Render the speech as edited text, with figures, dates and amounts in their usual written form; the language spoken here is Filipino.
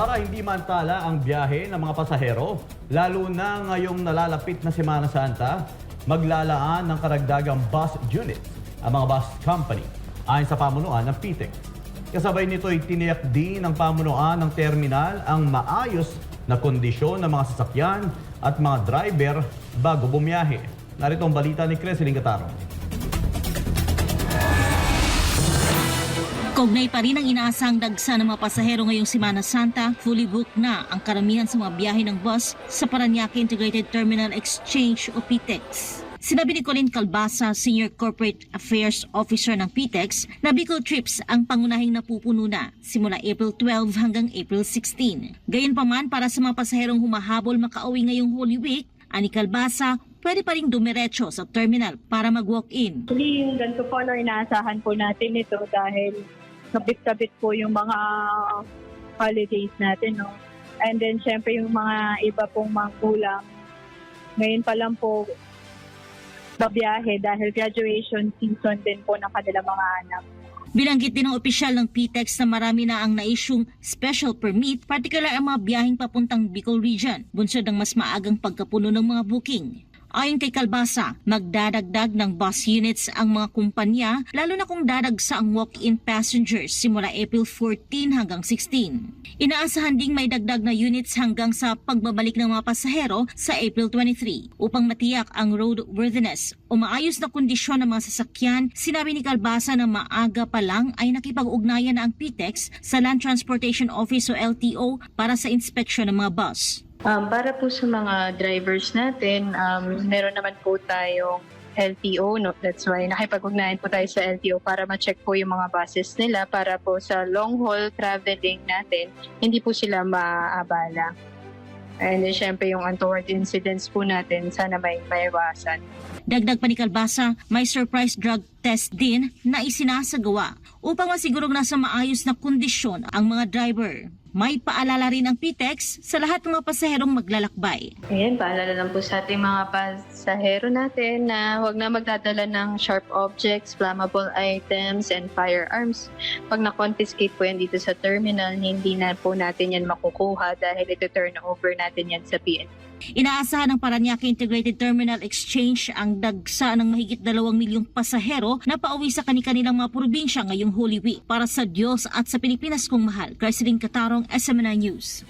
Para hindi mantala ang biyahe ng mga pasahero, lalo na ngayong nalalapit na Semana Santa, maglalaan ng karagdagang bus unit ang mga bus company ayon sa pamunuan ng PTEC. Kasabay nito ay tiniyak din ng pamunuan ng terminal ang maayos na kondisyon ng mga sasakyan at mga driver bago bumiyahe. Narito ang balita ni Creseling Catarong. Kaugnay pa rin ang inaasang dagsa ng mga pasahero ngayong Semana Santa, fully booked na ang karamihan sa mga biyahe ng bus sa Parañaque Integrated Terminal Exchange o PTEX. Sinabi ni Colin Calbasa, Senior Corporate Affairs Officer ng PTEX, na Bicol trips ang pangunahing napupuno na simula April 12 hanggang April 16. Gayunpaman, para sa mga pasaherong humahabol makauwi ngayong Holy Week, ani Calbasa, pwede pa rin dumiretso sa terminal para mag-walk-in. Actually, yung ganito po, inaasahan po natin ito dahil kabit-kabit po yung mga holidays natin. No? And then, syempre, yung mga iba pong magulang, ngayon pa lang po babiyahe dahil graduation season din po ng kanilang mga anak. Binanggit din ng opisyal ng PTEX na marami na ang naisyung special permit, partikular ang mga biyaheng papuntang Bicol Region, bunsod ng mas maagang pagkapuno ng mga booking. Ayon kay Calbasa, magdadagdag ng bus units ang mga kumpanya, lalo na kung dadagsa ang walk-in passengers simula April 14 hanggang 16. Inaasahan ding may dagdag na units hanggang sa pagbabalik ng mga pasahero sa April 23. Upang matiyak ang roadworthiness o maayos na kondisyon ng mga sasakyan, sinabi ni Calbasa na maaga pa lang ay nakipag-ugnayan na ang PTEX sa Land Transportation Office o LTO para sa inspeksyon ng mga bus. Para po sa mga drivers natin, meron naman po tayong LTO. No? That's why nakipag-ugnayan po tayo sa LTO para ma-check po yung mga buses nila para po sa long-haul traveling natin, hindi po sila maabala. And then, syempre, yung untoward incidents po natin, sana may maiwasan. Dagdag pa ni Calbasa, may surprise drug test din na isinasagawa upang masigurong nasa maayos na kondisyon ang mga driver. May paalala rin ang PTEX sa lahat ng mga pasaherong maglalakbay. Ayan, paalala lang po sa ating mga pasahero natin na huwag na magdadala ng sharp objects, flammable items, and firearms. Pag na-confiscate po yan dito sa terminal, hindi na po natin yan makukuha dahil ito turn over natin yan sa PNP. Inaasahan ng Parañaque Integrated Terminal Exchange ang dagsa ng mahigit 2 milyong pasahero na pauwi sa kani-kanilang mga probinsya ngayong Holy Week. Para sa Diyos at sa Pilipinas kong mahal, Creseling Catarong, SMNI News.